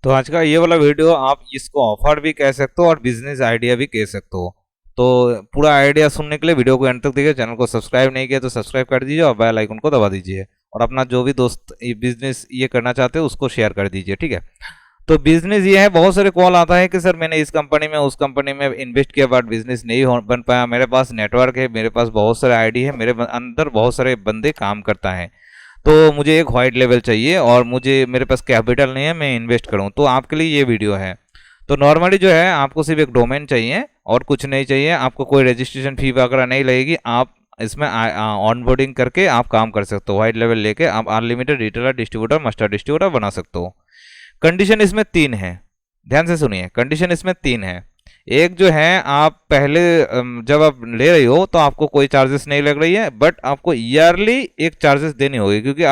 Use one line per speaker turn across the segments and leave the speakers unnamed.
तो आज का ये वाला वीडियो आप इसको ऑफर भी कह सकते हो और बिजनेस आइडिया भी कह सकते हो। तो पूरा आइडिया सुनने के लिए वीडियो को एंड तक देखिए। चैनल को सब्सक्राइब नहीं किया तो सब्सक्राइब कर दीजिए और बेल आइकन को दबा दीजिए और अपना जो भी दोस्त ये बिजनेस ये करना चाहते हो उसको शेयर कर दीजिए, ठीक है। तो बिजनेस ये है, बहुत सारे कॉल आता है कि सर मैंने इस कंपनी में उस कंपनी में इन्वेस्ट किया बट बिजनेस नहीं बन पाया। मेरे पास नेटवर्क है, मेरे पास बहुत सारे आईडी है, मेरे अंदर बहुत सारे बंदे काम करता है, तो मुझे एक वाइड लेवल चाहिए और मुझे मेरे पास कैपिटल नहीं है मैं इन्वेस्ट करूं। तो आपके लिए ये वीडियो है। तो नॉर्मली जो है आपको सिर्फ एक डोमेन चाहिए और कुछ नहीं चाहिए, आपको कोई रजिस्ट्रेशन फी वगैरह नहीं लगेगी। आप इसमें ऑनबोर्डिंग करके आप काम कर सकते हो। वाइड लेवल लेके आप unlimited retailer, distributor, master distributor बना सकते हो। कंडीशन इसमें 3 है, ध्यान से सुनिए। कंडीशन इसमें 3 है। एक जो है, आप पहले जब आप ले रही हो तो आपको कोई चार्जेस नहीं लग रही है, बट आपको ईयरली एक चार्जेस देनी होगी, क्योंकि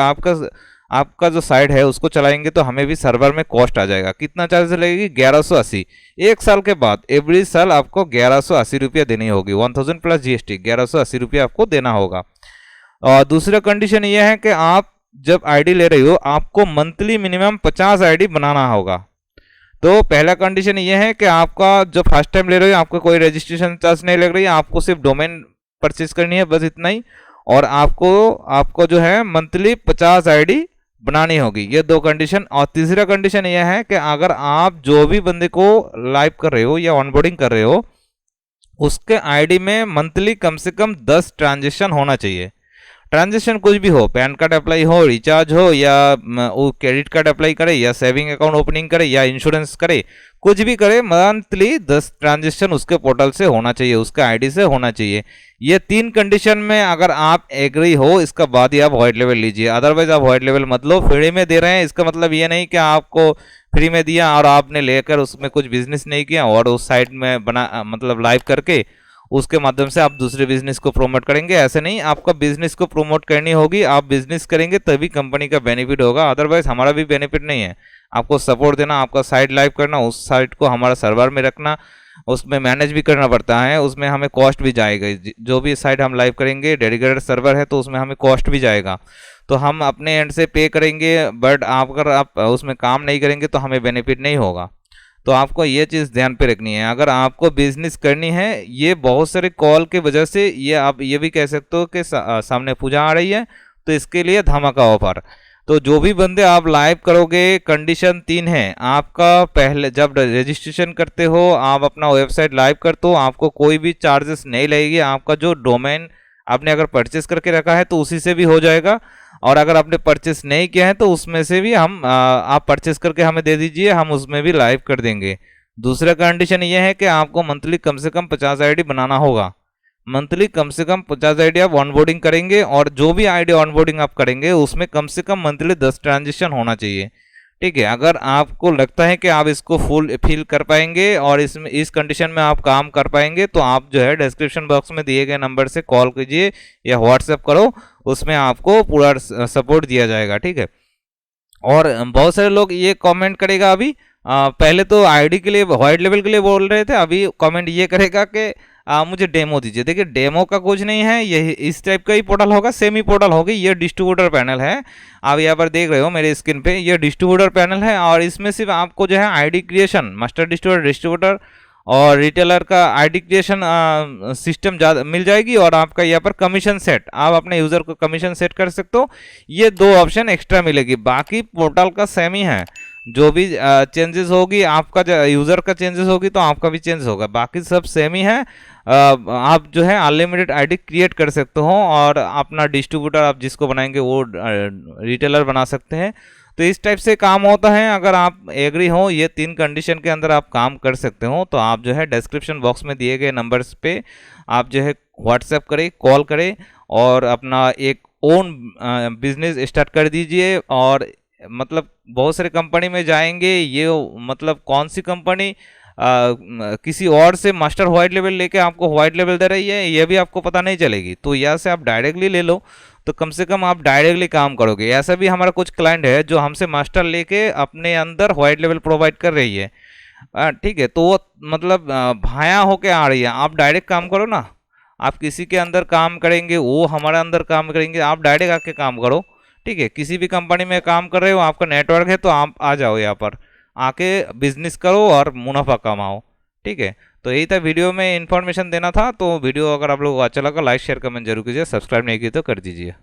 आपका जो साइट है उसको चलाएंगे तो हमें भी सर्वर में कॉस्ट आ जाएगा। कितना चार्जेस लगेगी? 1180। एक साल के बाद एवरी साल आपको 1180 रुपया देनी होगी। 1000 प्लस जीएसटी 1180 रुपया आपको देना होगा। और दूसरा कंडीशन ये है कि आप जब आईडी ले रही हो आपको मंथली मिनिमम 50 आईडी बनाना होगा। तो पहला कंडीशन ये है कि आपका जो फर्स्ट टाइम ले रहे हो आपको कोई रजिस्ट्रेशन चार्ज नहीं लग रही है, आपको सिर्फ डोमेन परचेज करनी है, बस इतना ही। और आपको जो है मंथली 50 आईडी बनानी होगी। ये 2 कंडीशन। और तीसरा कंडीशन ये है कि अगर आप जो भी बंदे को लाइव कर रहे हो या ऑनबोर्डिंग कर रहे हो उसके आईडी में मंथली कम से कम 10 ट्रांजेक्शन होना चाहिए। ट्रांजेक्शन कुछ भी हो, पैन कार्ड अप्लाई हो, रिचार्ज हो, या वो क्रेडिट कार्ड अप्लाई करे, या सेविंग अकाउंट ओपनिंग करे, या इंश्योरेंस करे, कुछ भी करे, मंथली 10 ट्रांजेक्शन उसके पोर्टल से होना चाहिए, उसके आईडी से होना चाहिए। ये 3 कंडीशन में अगर आप एग्री हो इसका बाद ही आप वाइड लेवल लीजिए, अदरवाइज आप वाइड लेवल मत लो। फ्री में दे रहे हैं इसका मतलब ये नहीं कि आपको फ्री में दिया और आपने लेकर उसमें कुछ बिजनेस नहीं किया और उस साइट में बना मतलब लाइव करके उसके माध्यम से आप दूसरे बिजनेस को प्रमोट करेंगे। ऐसे नहीं, आपका बिजनेस को प्रमोट करनी होगी। आप बिजनेस करेंगे तभी कंपनी का बेनिफिट होगा, अदरवाइज हमारा भी बेनिफिट नहीं है। आपको सपोर्ट देना, आपका साइट लाइव करना, उस साइट को हमारा सर्वर में रखना, उसमें मैनेज भी करना पड़ता है, उसमें हमें कॉस्ट भी जाएगा। जो भी साइट हम लाइव करेंगे डेडिकेटेड सर्वर है तो उसमें हमें कॉस्ट भी जाएगा, तो हम अपने एंड से पे करेंगे, बट अगर आप उसमें काम नहीं करेंगे तो हमें बेनिफिट नहीं होगा। तो आपको ये चीज़ ध्यान पे रखनी है अगर आपको बिजनेस करनी है। ये बहुत सारे कॉल के वजह से ये आप ये भी कह सकते हो कि सामने पूजा आ रही है, तो इसके लिए धमाका ऑफर। तो जो भी बंदे आप लाइव करोगे, कंडीशन 3 है। आपका पहले जब रजिस्ट्रेशन करते हो, आप अपना वेबसाइट लाइव करते हो, आपको कोई भी चार्जेस नहीं लगेगी। आपका जो डोमेन आपने अगर परचेस करके रखा है तो उसी से भी हो जाएगा, और अगर आपने परचेस नहीं किया है तो उसमें से भी हम आप परचेस करके हमें दे दीजिए, हम उसमें भी लाइव कर देंगे। दूसरा कंडीशन ये है कि आपको मंथली कम से कम 50 आईडी बनाना होगा। मंथली कम से कम 50 आईडी आप ऑनबोर्डिंग करेंगे, और जो भी आईडी ऑनबोर्डिंग आप करेंगे उसमें कम से कम मंथली 10 ट्रांजेक्शन होना चाहिए, ठीक है। अगर आपको लगता है कि आप इसको फुल फिल कर पाएंगे और इस कंडीशन में आप काम कर पाएंगे तो आप जो है डिस्क्रिप्शन बॉक्स में दिए गए नंबर से कॉल कीजिए या व्हाट्सएप करो, उसमें आपको पूरा सपोर्ट दिया जाएगा, ठीक है। और बहुत सारे लोग ये कमेंट करेगा अभी, पहले तो आईडी के लिए वाइड लेवल के लिए बोल रहे थे, अभी कमेंट ये करेगा कि मुझे डेमो दीजिए। देखिए डेमो का कुछ नहीं है, ये इस टाइप का ही पोर्टल होगा, सेमी पोर्टल होगी। ये डिस्ट्रीब्यूटर पैनल है, आप यहाँ पर देख रहे हो मेरे स्क्रीन पे, ये डिस्ट्रीब्यूटर पैनल है। और इसमें सिर्फ आपको जो है ID creation, master distributor, distributor और रिटेलर का आईडी क्रिएशन सिस्टम ज़्यादा मिल जाएगी, और आपका यहाँ पर कमीशन सेट, आप अपने यूज़र को कमीशन सेट कर सकते हो। ये 2 ऑप्शन एक्स्ट्रा मिलेगी, बाकी पोर्टल का सेम ही है। जो भी चेंजेस होगी, आपका यूज़र का चेंजेस होगी तो आपका भी चेंज होगा, बाकी सब सेम ही है। आप जो है अनलिमिटेड आईडी क्रिएट कर सकते हो और अपना डिस्ट्रीब्यूटर आप जिसको बनाएंगे वो रिटेलर बना सकते हैं। तो इस टाइप से काम होता है। अगर आप एग्री हो, ये 3 कंडीशन के अंदर आप काम कर सकते हो, तो आप जो है डिस्क्रिप्शन बॉक्स में दिए गए नंबर्स पे आप जो है व्हाट्सएप करें, कॉल करें और अपना एक ओन बिजनेस स्टार्ट कर दीजिए। और मतलब बहुत सारे कंपनी में जाएंगे, ये मतलब कौन सी कंपनी किसी और से मास्टर वाइड लेवल लेके आपको वाइड लेवल दे रही है ये भी आपको पता नहीं चलेगी। तो यहाँ से आप डायरेक्टली ले लो, तो कम से कम आप डायरेक्टली काम करोगे। ऐसा भी हमारा कुछ क्लाइंट है जो हमसे मास्टर लेके अपने अंदर वाइड लेवल प्रोवाइड कर रही है, ठीक है। तो वो मतलब भाया होके आ रही है। आप डायरेक्ट काम करो ना, आप किसी के अंदर काम करेंगे, वो हमारे अंदर काम करेंगे, आप डायरेक्ट आके काम करो, ठीक है। किसी भी कंपनी में काम कर रहे हो, आपका नेटवर्क है तो आप आ जाओ यहाँ पर, आके बिजनेस करो और मुनाफा कमाओ। ठीक है, तो यही था वीडियो में इन्फॉर्मेशन देना था। तो वीडियो अगर आप लोगों को अच्छा लगा लाइक शेयर कमेंट जरूर कीजिए, सब्सक्राइब नहीं किए तो कर दीजिए।